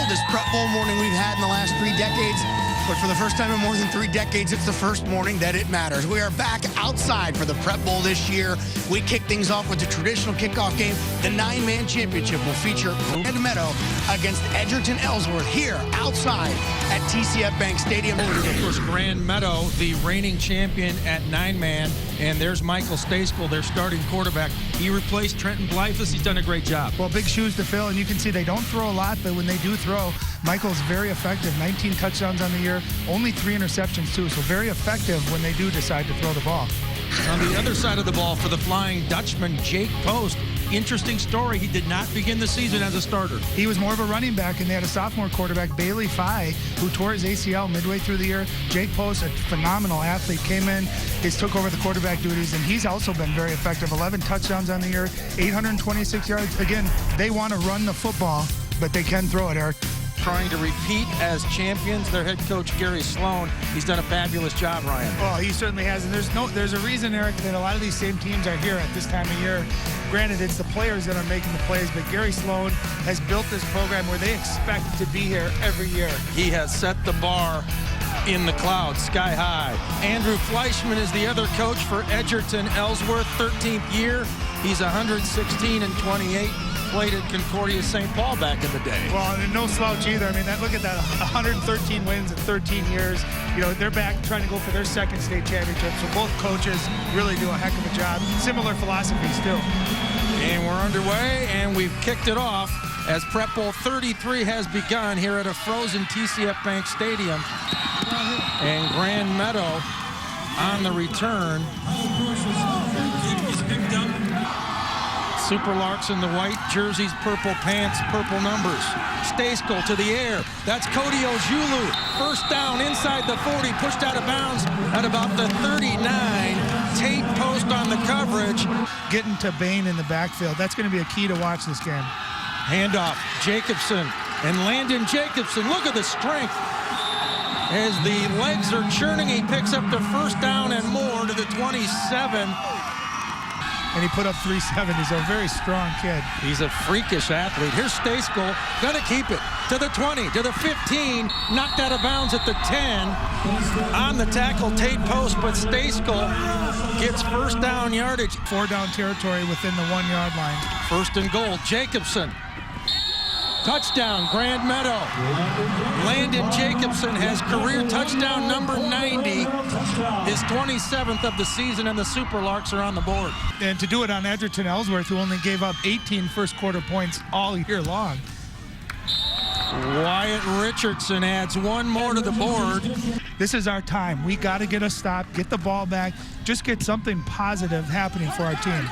coldest Prep Bowl morning we've had in the last 3 decades. But for the first time in more than 3 decades, it's the first morning that it matters. We are back outside for the Prep Bowl this year. We kick things off with the traditional kickoff game. The 9-man championship will feature Grand Meadow against Edgerton-Ellsworth here outside at TCF Bank Stadium. Of course, Grand Meadow, the reigning champion at 9-man. And there's Michael Stacekel, their starting quarterback. He replaced Trenton Blyfus. He's done a great job. Well, big shoes to fill, and you can see they don't throw a lot, but when they do throw, Michael's very effective. 19 touchdowns on the year, only 3 interceptions too, so very effective when they do decide to throw the ball. On the other side of the ball for the Flying Dutchman, Jake Post. Interesting story. He did not begin the season as a starter. He was more of a running back, and they had a sophomore quarterback, Bailey Fye, who tore his ACL midway through the year. Jake Post, a phenomenal athlete, came in, took over the quarterback duties, and he's also been very effective. 11 touchdowns on the year, 826 yards. Again, they want to run the football, but they can throw it, Eric. Trying to repeat as champions, their head coach, Gary Sloan. He's done a fabulous job, Ryan. Oh, he certainly has. And there's a reason, Eric, that a lot of these same teams are here at this time of year. Granted, it's the players that are making the plays, but Gary Sloan has built this program where they expect to be here every year. He has set the bar in the clouds, sky high. Andrew Fleischman is the other coach for Edgerton-Ellsworth, 13th year. He's 116-28. Played at Concordia St. Paul back in the day. Well, and no slouch either. I mean, look at that, 113 wins in 13 years. You know, they're back trying to go for their second state championship. So both coaches really do a heck of a job. Similar philosophies, too. And we're underway, and we've kicked it off as Prep Bowl 33 has begun here at a frozen TCF Bank Stadium. And Grand Meadow on the return. Superlarks in the white jerseys, purple pants, purple numbers. Stacekel to the air. That's Cody Ojulu. First down inside the 40, pushed out of bounds at about the 39. Tate Post on the coverage. Getting to Bain in the backfield. That's going to be a key to watch this game. Handoff, Jacobson and Landon Jacobson. Look at the strength. As the legs are churning, he picks up the first down and more to the 27. And he put up 3.7. He's a very strong kid. He's a freakish athlete. Here's Stacekel, gonna keep it to the 20, to the 15, knocked out of bounds at the 10. On the tackle, Tate Post, but Stacekel gets first down yardage. 4-down territory within the 1-yard line. First and goal, Jacobson. Touchdown, Grand Meadow. Landon Jacobson has career touchdown number 90, his 27th of the season, and the Superlarks are on the board. And to do it on Edgerton-Ellsworth, who only gave up 18 first-quarter points all year long. Wyatt Richardson adds one more to the board. This is our time. We got to get a stop, get the ball back, just get something positive happening for our team.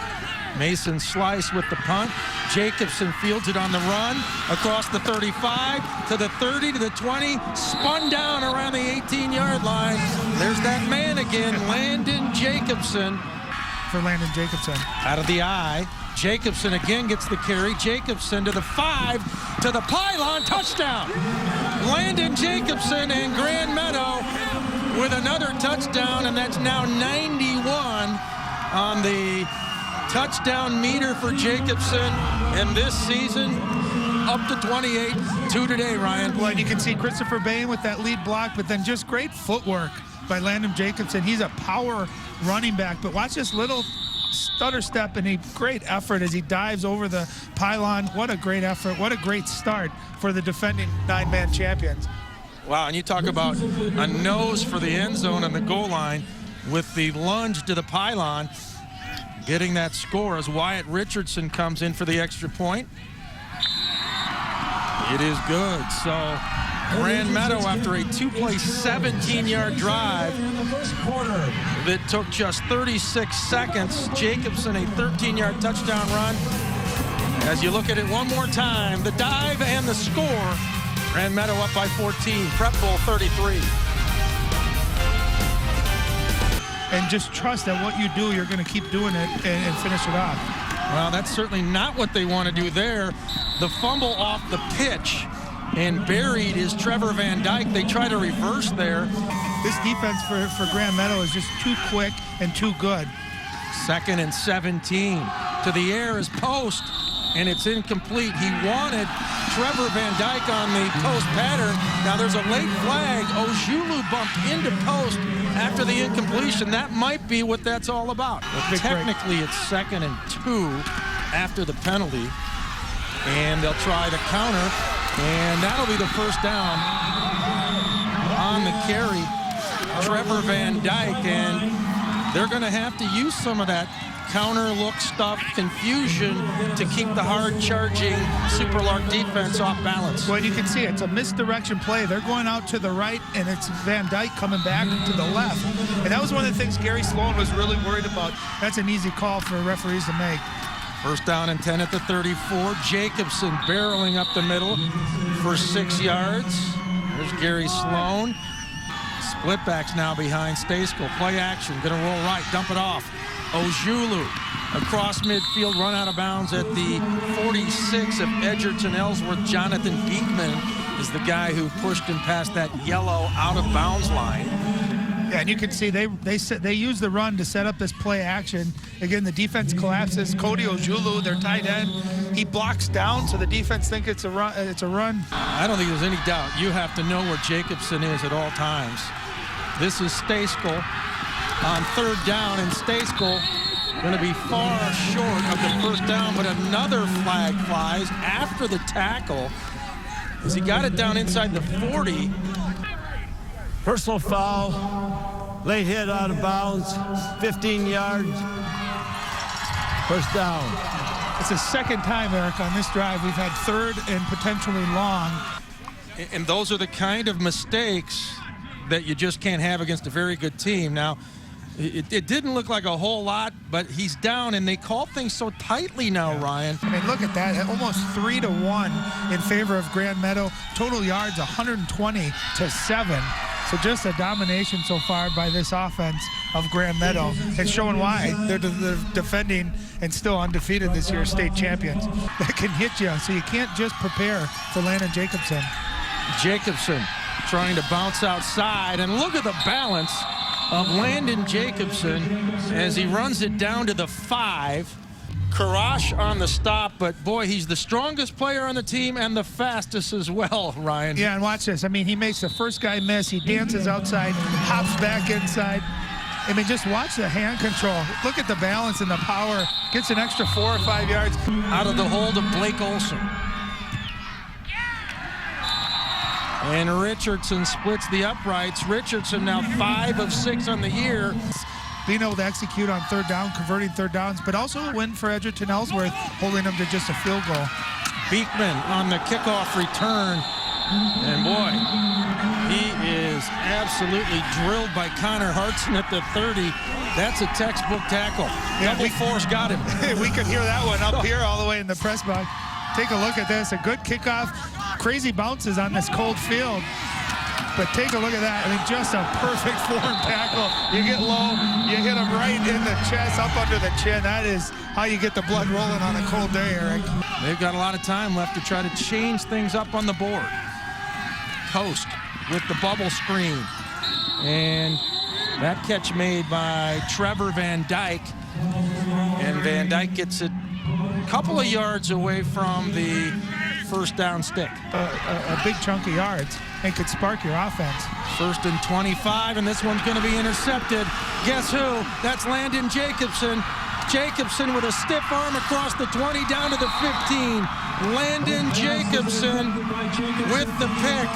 Mason Slice with the punt. Jacobson fields it on the run across the 35 to the 30 to the 20, spun down around the 18-yard line. There's that man again, Landon Jacobson. For Landon Jacobson. Out of the eye. Jacobson again gets the carry. Jacobson to the 5, to the pylon, touchdown. Landon Jacobson and Grand Meadow with another touchdown, and that's now 91 on the touchdown meter for Jacobson, and this season up to 28, 2 today, Ryan. Well, and you can see Christopher Bain with that lead block, but then just great footwork by Landon Jacobson. He's a power running back, but watch this little stutter step and a great effort as he dives over the pylon. What a great effort. What a great start for the defending 9-man champions. Wow, and you talk about a nose for the end zone and the goal line with the lunge to the pylon. Getting that score as Wyatt Richardson comes in for the extra point. It is good. So Grand Meadow, after a 2-play, 17-yard drive that took just 36 seconds. Jacobson, a 13-yard touchdown run. As you look at it one more time, the dive and the score. Grand Meadow up by 14. Prep Bowl 33. And just trust that what you do, you're going to keep doing it and finish it off. Well, that's certainly not what they want to do there. The fumble off the pitch and buried is Trevor Van Dyke. They try to reverse there. This defense for Grand Meadow is just too quick and too good. 2nd and 17. To the air is Post, and it's incomplete. He wanted Trevor Van Dyke on the post pattern. Now there's a late flag. Ojulu bumped into post after the incompletion. That might be what that's all about. But technically, it's 2nd and 2 after the penalty. And they'll try to counter. And that'll be the first down on the carry. Trevor Van Dyke. And they're going to have to use some of that counter look stuff, confusion, to keep the hard-charging Superlark defense off balance. Well, you can see it's a misdirection play. They're going out to the right, and it's Van Dyke coming back to the left. And that was one of the things Gary Sloan was really worried about. That's an easy call for referees to make. First down and 10 at the 34. Jacobson barreling up the middle for 6 yards. There's Gary Sloan. Splitbacks now behind Stayskull. Play action, gonna roll right, dump it off. Ojulu across midfield, run out of bounds at the 46 of Edgerton-Ellsworth. Jonathan Beekman is the guy who pushed him past that yellow out-of-bounds line. Yeah, and you can see they use the run to set up this play action. Again, the defense collapses. Cody Ojulu, their tight end, he blocks down, so the defense think it's a run. I don't think there's any doubt. You have to know where Jacobson is at all times. This is Stayskull on 3rd down, and Stayskull going to be far short of the first down, but another flag flies after the tackle as he got it down inside the 40. Personal foul, late hit out of bounds, 15 yards, first down. It's the 2nd time, Eric, on this drive we've had 3rd and potentially long. And those are the kind of mistakes that you just can't have against a very good team. Now, it didn't look like a whole lot, but he's down, and they call things so tightly now, yeah. Ryan. I mean, look at that. Almost 3-1 in favor of Grand Meadow. Total yards 120-7. So just a domination so far by this offense of Grand Meadow. It's showing why they're defending and still undefeated this year, state champions. That can hit you, so you can't just prepare for Landon Jacobson. Jacobson trying to bounce outside, and look at the balance of Landon Jacobson as he runs it down to the 5. Karash on the stop, but boy, he's the strongest player on the team and the fastest as well, Ryan. Yeah, and watch this. I mean, he makes the first guy miss. He dances outside, hops back inside. I mean, just watch the hand control. Look at the balance and the power. Gets an extra 4 or 5 yards. Out of the hold of Blake Olson. And Richardson splits the uprights. Richardson now 5 of 6 on the year. Being able to execute on 3rd down, converting 3rd downs, but also a win for Edgerton-Ellsworth, holding them to just a field goal. Beekman on the kickoff return. And boy, he is absolutely drilled by Connor Hartson at the 30. That's a textbook tackle. Yeah, Double force got him. We could hear that one up here all the way in the press box. Take a look at this. A good kickoff. Crazy bounces on this cold field. But take a look at that. I mean, just a perfect form tackle. You get low, you hit him right in the chest, up under the chin. That is how you get the blood rolling on a cold day, Eric. They've got a lot of time left to try to change things up on the board. Post with the bubble screen. And that catch made by Trevor Van Dyke. And Van Dyke gets it a couple of yards away from the first down stick. A big chunk of yards and could spark your offense. 1st and 25, and this one's going to be intercepted. Guess who? That's Landon Jacobson. Jacobson with a stiff arm across the 20 down to the 15. Landon Jacobson with the pick.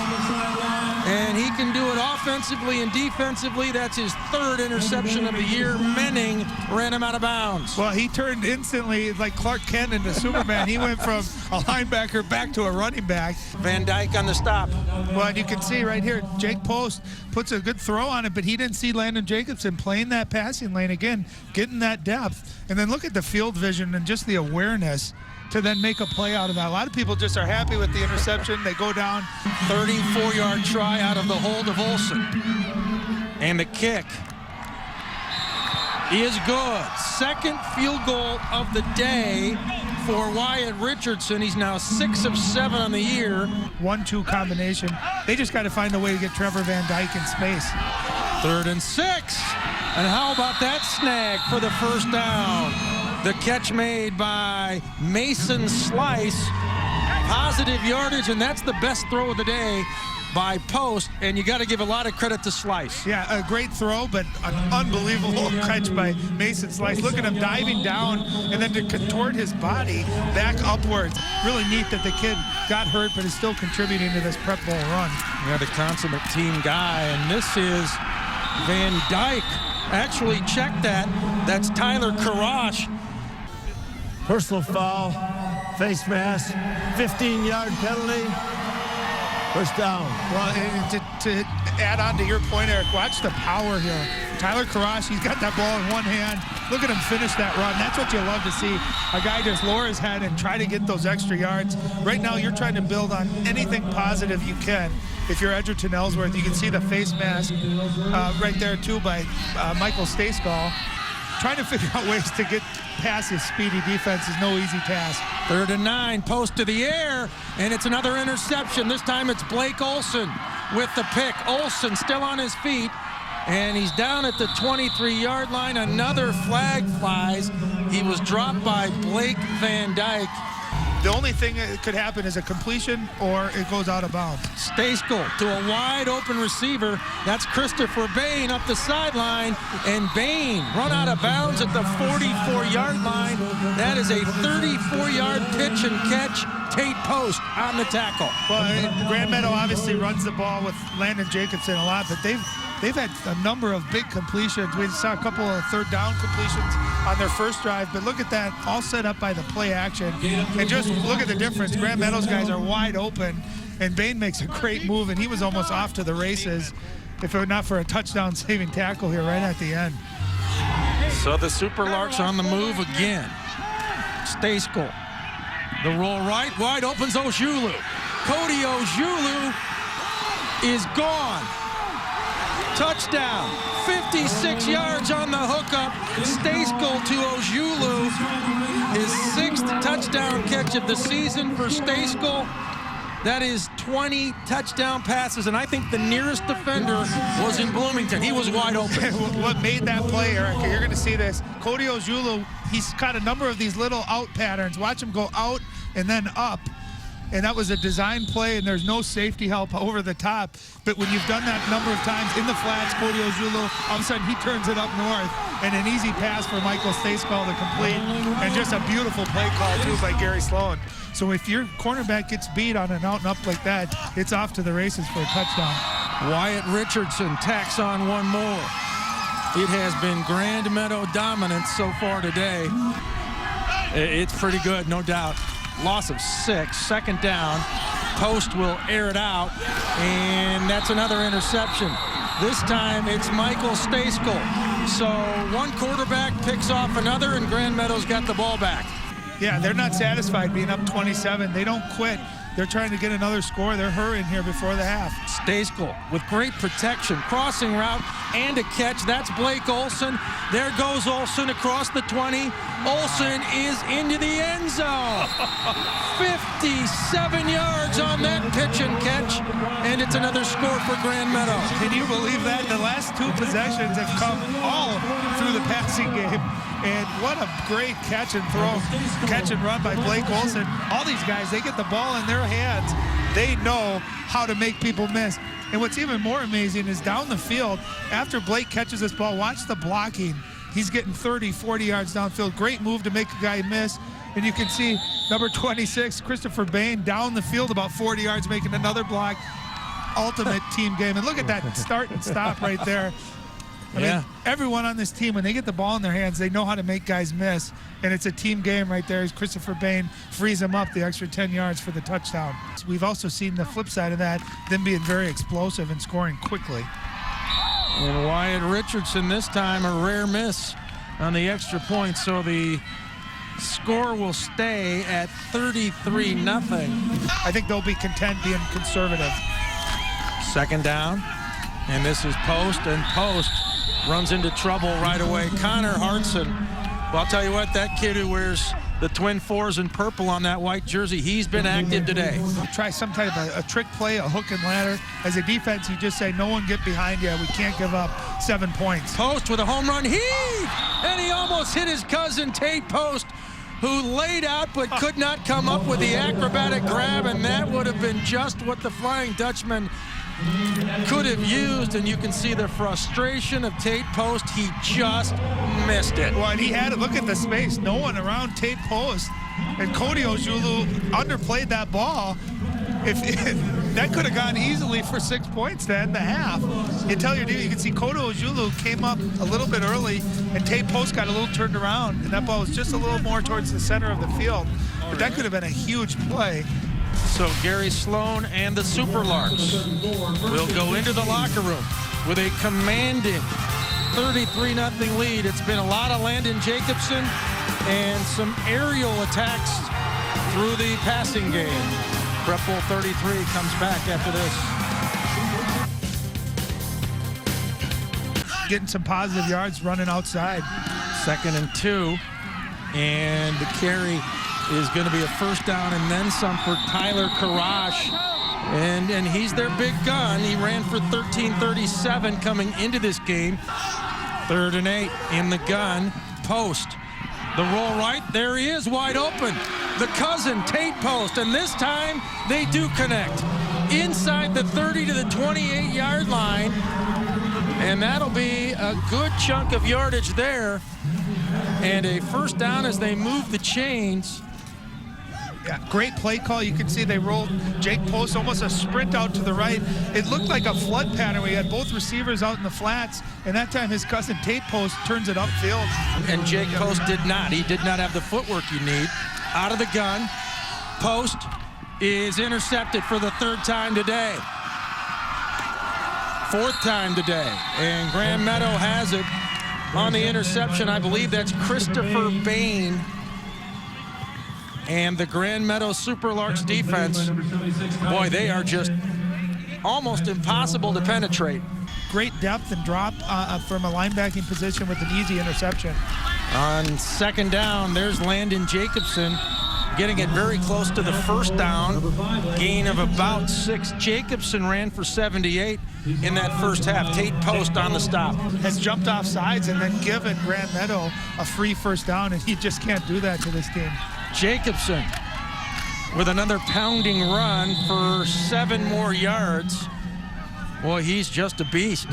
And he can do it offensively and defensively. That's his 3rd interception of the year. Menning ran him out of bounds. Well, he turned instantly like Clark Kent into Superman. He went from a linebacker back to a running back. Van Dyke on the stop. Well, and you can see right here, Jake Post puts a good throw on it, but he didn't see Landon Jacobson playing that passing lane again, getting that depth. And then look at the field vision and just the awareness to then make a play out of that. A lot of people just are happy with the interception. They go down. 34-yard try out of the hold of Olson. And the kick is good. 2nd field goal of the day for Wyatt Richardson. He's now 6 of 7 on the year. 1-2 combination. They just got to find a way to get Trevor Van Dyke in space. 3rd and 6. And how about that snag for the first down? The catch made by Mason Slice positive yardage, and that's the best throw of the day by Post, and you got to give a lot of credit to Slice. Yeah, a great throw, but an unbelievable catch by Mason Slice. Look at him diving down and then to contort his body back upwards. Really neat that the kid got hurt, but is still contributing to this prep bowl run. Yeah, the consummate team guy, and this is Van Dyke. Actually, check that. That's Tyler Karash. Personal foul, face mask, 15-yard penalty. First down. Well, and to add on to your point, Eric, watch the power here. Tyler Karash, he's got that ball in one hand. Look at him finish that run. That's what you love to see. A guy just lower his head and try to get those extra yards. Right now, you're trying to build on anything positive you can. If you're Edgerton-Ellsworth, you can see the face mask right there, too, by Michael Stayskull. Trying to figure out ways to get past his speedy defense is no easy task. 3rd and 9, Post to the air, and it's another interception. This time it's Blake Olson with the pick. Olson still on his feet, and he's down at the 23-yard line. Another flag flies. He was dropped by Blake Van Dyke. The only thing that could happen is a completion or it goes out of bounds. Stayskull to a wide open receiver. That's Christopher Bain up the sideline, and Bain run out of bounds at the 44-yard line. That is a 34-yard pitch and catch. Tate Post on the tackle. Well, Grand Meadow obviously runs the ball with Landon Jacobson a lot, but they've had a number of big completions. We saw a couple of 3rd down completions on their first drive, but look at that, all set up by the play action. And just look at the difference. Grand Meadow's guys are wide open, and Bain makes a great move, and he was almost off to the races if it were not for a touchdown-saving tackle here right at the end. So the Superlarks on the move again. Stayskull. The roll right, wide opens Ojulu. Cody Ojulu is gone. Touchdown, 56 yards on the hookup. Stayskull to Ojulu. His 6th touchdown catch of the season for Stayskull. That is 20 touchdown passes, and I think the nearest defender was in Bloomington. He was wide open. What made that play, Eric, you're going to see this. Cody Ojulu, he's got a number of these little out patterns. Watch him go out and then up. And that was a design play, and there's no safety help over the top. But when you've done that number of times in the flats, Cody Ojulu, all of a sudden he turns it up north, and an easy pass for Michael Stayskull to complete, and just a beautiful play call, too, by Gary Sloan. So if your cornerback gets beat on an out and up like that, it's off to the races for a touchdown. Wyatt Richardson tacks on one more. It has been Grand Meadow dominance so far today. It's pretty good, no doubt. Loss of 6, 2nd down. Post will air it out, and that's another interception. This time it's Michael Stayskull. So one quarterback picks off another, and Grand Meadow's got the ball back. Yeah, they're not satisfied being up 27. They don't quit. They're trying to get another score. They're hurrying here before the half. Stayskull with great protection, crossing route, and a catch. That's Blake Olson. There goes Olson across the 20. Olson is into the end zone. 57 yards on that pitch and catch, and it's another score for Grand Meadow. Can you believe that? The last 2 possessions have come all through the passing game. And what a great catch and throw, catch and run by Blake Olson. All these guys, they get the ball in their hands. They know how to make people miss. And what's even more amazing is down the field, after Blake catches this ball, watch the blocking. He's getting 30, 40 yards downfield. Great move to make a guy miss. And you can see number 26, Christopher Bain, down the field about 40 yards, making another block. Ultimate team game. And look at that start and stop right there. I mean, everyone on this team, when they get the ball in their hands, they know how to make guys miss. And it's a team game right there as Christopher Bain frees them up the extra 10 yards for the touchdown. We've also seen the flip side of that, them being very explosive and scoring quickly. And Wyatt Richardson this time a rare miss on the extra point. So the score will stay at 33-0. I think they'll be content being conservative. 2nd down. And this is Post, and Post runs into trouble right away. Connor Hartson. Well, I'll tell you what, that kid who wears the twin 4s in purple on that white jersey, he's been active today. Try some type of a trick play, a hook and ladder. As a defense, you just say, no one get behind you. We can't give up 7 points. Post with a home run heave, and he almost hit his cousin Tate Post who laid out but could not come up with the acrobatic grab, and that would have been just what the Flying Dutchman could have used, and you can see the frustration of Tate Post. He just missed it. Well, and he had to look at the space. No one around Tate Post, and Cody Ojulu underplayed that ball. If that could have gone easily for 6 points to end the half. You can see Cody Ojulu came up a little bit early, and Tate Post got a little turned around, and that ball was just a little more towards the center of the field. But that could have been a huge play. So Gary Sloan and the Superlarks will go into the locker room with a commanding 33-0 lead. It's been a lot of Landon Jacobson and some aerial attacks through the passing game. Prep Bowl 33 comes back after this. Getting some positive yards running outside. 2nd and 2, and the carry is going to be a first down and then some for Tyler Karash. And he's their big gun. He ran for 13:37 coming into this game. 3rd and 8 in the gun. Post. The roll right. There he is, wide open. The cousin, Tate Post. And this time, they do connect. Inside the 30 to the 28-yard line. And that'll be a good chunk of yardage there. And a first down as they move the chains. Yeah, great play call. You can see they rolled Jake Post, almost a sprint out to the right. It looked like a flood pattern. We had both receivers out in the flats, and that time his cousin Tate Post turns it upfield. And Jake Post did not. He did not have the footwork you need. Out of the gun. Post is intercepted for the 3rd time today. 4th time today. And Grand Meadow has it on the interception. I believe that's Christopher Bain. And the Grand Meadow Superlarks defense, boy, they are just almost impossible to penetrate. Great depth and drop from a linebacking position with an easy interception. On 2nd down, there's Landon Jacobson getting it very close to the first down. Gain of about 6. Jacobson ran for 78 in that first half. Tate Post on the stop. Has jumped off sides and then given Grand Meadow a free first down, and he just can't do that to this team. Jacobson with another pounding run for 7 more yards. Boy, he's just a beast.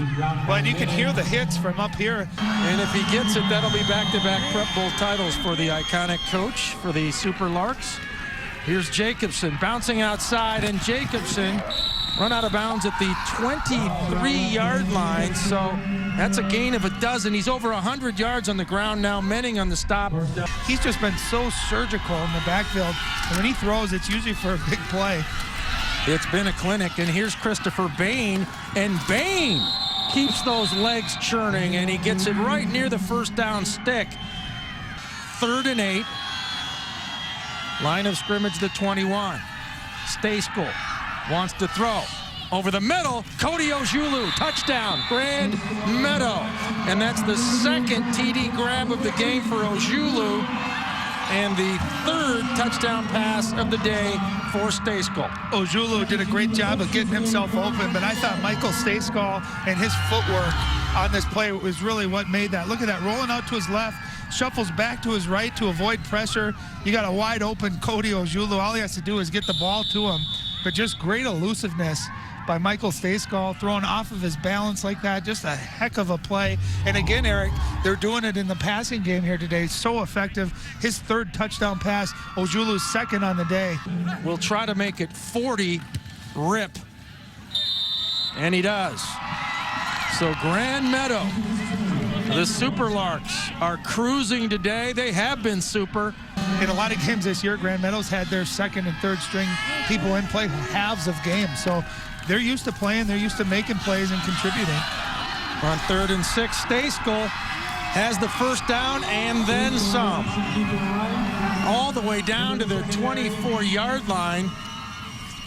Well, and you can hear the hits from up here. And if he gets it, that'll be back-to-back Prep Bowl titles for the iconic coach for the Superlarks. Here's Jacobson bouncing outside, and Jacobson run out of bounds at the 23-yard line. So that's a gain of 12. He's over 100 yards on the ground now. Menning on the stop. He's just been so surgical in the backfield. And when he throws, it's usually for a big play. It's been a clinic, and here's Christopher Bain, and Bain keeps those legs churning, and he gets it right near the first down stick. 3rd and 8. Line of scrimmage, the 21. Stayskool wants to throw. Over the middle, Cody Ojulu, touchdown, Grand Meadow. And that's the 2nd TD grab of the game for Ojulu, and the 3rd touchdown pass of the day for Stayskool. Ojulu did a great job of getting himself open, but I thought Michael Stayskool and his footwork on this play was really what made that. Look at that, rolling out to his left, shuffles back to his right to avoid pressure. You got a wide open Cody Ojulu. All he has to do is get the ball to him, but just great elusiveness by Michael Stayskool, throwing off of his balance like that. Just a heck of a play. And again, Eric, they're doing it in the passing game here today. So effective. His 3rd touchdown pass, Ojulu's 2nd on the day. We'll try to make it 40 rip. And he does. So Grand Meadow, the Superlarks are cruising today. They have been super. In a lot of games this year, Grand Meadow's had their 2nd and 3rd string people in play halves of games. So they're used to playing, they're used to making plays and contributing. On 3rd and 6, Stayskool has the first down and then some. All the way down to their 24-yard line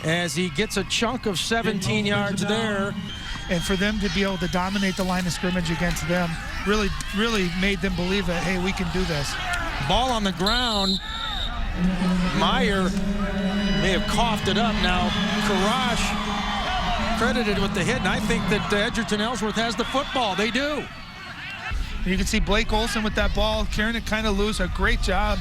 as he gets a chunk of 17 yards there. And for them to be able to dominate the line of scrimmage against them really made them believe that, hey, we can do this. Ball on the ground. Meyer may have coughed it up. Now, Karash credited with the hit, and I think that Edgerton-Ellsworth has the football. They do. You can see Blake Olson with that ball, carrying it kind of loose. A great job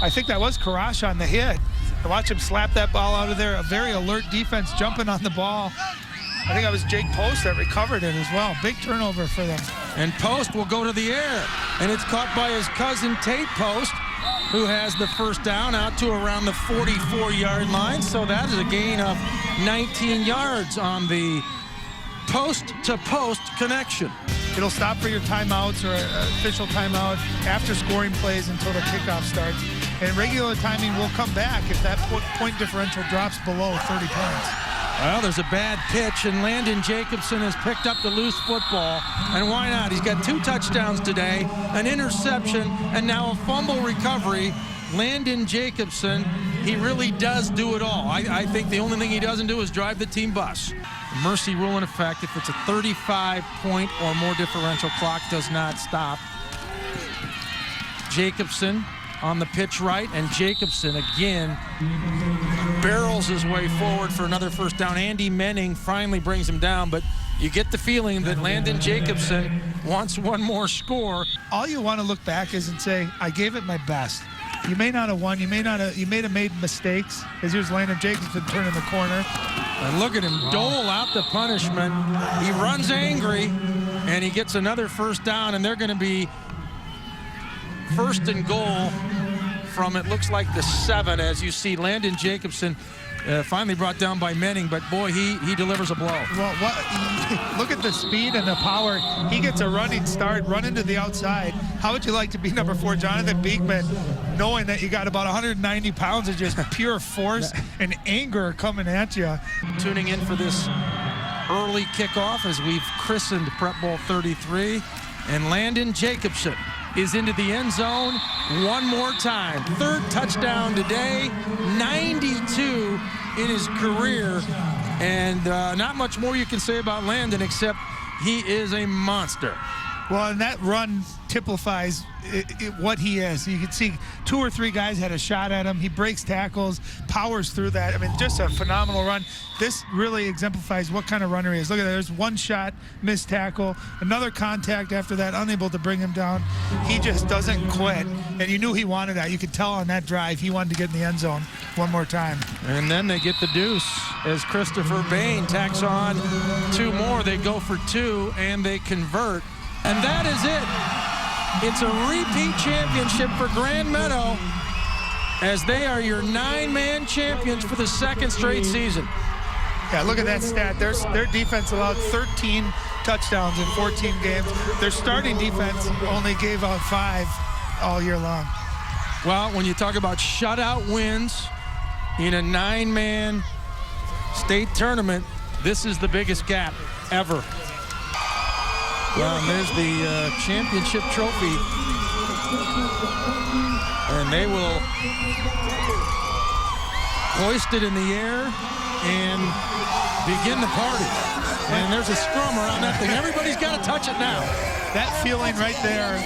I think that was Karash on the hit. Watch him slap that ball out of there. A very alert defense jumping on the ball. I think that was Jake Post that recovered it as well. Big turnover for them. And Post will go to the air. And it's caught by his cousin Tate Post, who has the first down out to around the 44-yard line. So that is a gain of 19 yards on the post-to-post connection. It'll stop for your timeouts or official timeout after scoring plays until the kickoff starts. And regular timing will come back if that point differential drops below 30 points. Well, there's a bad pitch, and Landon Jacobson has picked up the loose football. And why not? He's got 2 touchdowns today, an interception, and now a fumble recovery. Landon Jacobson, he really does do it all. I think the only thing he doesn't do is drive the team bus. Mercy rule in effect. If it's a 35-point or more differential, clock does not stop. Jacobson on the pitch right, and Jacobson again barrels his way forward for another first down. Andy Menning finally brings him down, but you get the feeling that Landon Jacobson wants one more score. All you want to look back is and say, I gave it my best. You may not have won. You may have made mistakes, as here's Landon Jacobson turning the corner. And look at him dole out the punishment. He runs angry, and he gets another first down, and they're going to be first and goal from, it looks like, the 7, as you see Landon Jacobson finally brought down by Menning, but boy, he delivers a blow. Well, look at the speed and the power. He gets a running start, running to the outside. How would you like to be number 4, Jonathan Beekman, knowing that you got about 190 pounds of just pure force and anger coming at you? Tuning in for this early kickoff as we've christened Prep Bowl 33, and Landon Jacobson is into the end zone one more time. 3rd touchdown today, 92 in his career, and not much more you can say about Landon except he is a monster. Well, and that run typifies what he is. You can see 2 or 3 guys had a shot at him. He breaks tackles, powers through that. I mean, just a phenomenal run. This really exemplifies what kind of runner he is. Look at that. There's 1 shot, missed tackle, another contact after that, unable to bring him down. He just doesn't quit, and you knew he wanted that. You could tell on that drive he wanted to get in the end zone one more time. And then they get the deuce as Christopher Bain tacks on 2 more. They go for 2, and they convert. And that is it. It's a repeat championship for Grand Meadow, as they are your 9-man champions for the 2nd straight season. Yeah, look at that stat. Their defense allowed 13 touchdowns in 14 games. Their starting defense only gave out 5 all year long. Well, when you talk about shutout wins in a 9-man state tournament, this is the biggest gap ever. Well, and there's the championship trophy, and they will hoist it in the air and begin the party. And there's a scrum around that thing. Everybody's got to touch it now. That feeling right there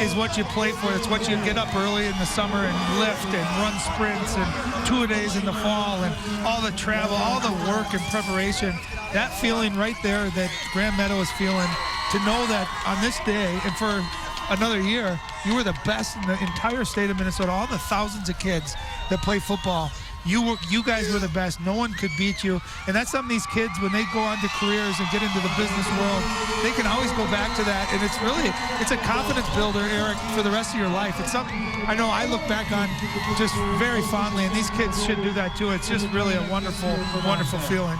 is what you play for. It's what you get up early in the summer and lift and run sprints and 2-a-days in the fall and all the travel, all the work and preparation. That feeling right there that Grand Meadow is feeling, to know that on this day and for another year, you were the best in the entire state of Minnesota. All the thousands of kids that play football, you guys were the best. No one could beat you. And that's something these kids, when they go on to careers and get into the business world, they can always go back to that. And it's a confidence builder, Eric, for the rest of your life. It's something I know I look back on just very fondly, and these kids should do that too. It's just really a wonderful, wonderful feeling.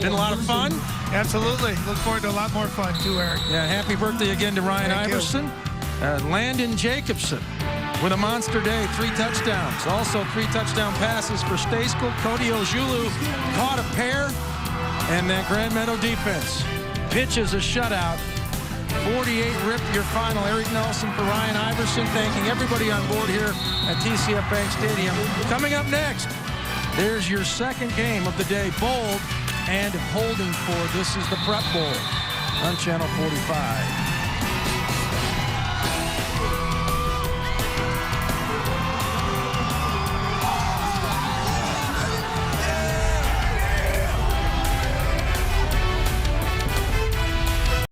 Been a lot of fun. Absolutely. Look forward to a lot more fun too, Eric. Yeah, happy birthday again to Ryan Iverson. Landon Jacobson with a monster day, 3 touchdowns. Also 3 touchdown passes for Stayskool. Cody Ojulu caught a pair, and that Grand Meadow defense pitches a shutout. 48 rip your final. Eric Nelson for Ryan Iverson, thanking everybody on board here at TCF Bank Stadium. Coming up next, there's your 2nd game of the day, Bold and Holding for. This is the Prep Bowl on Channel 45.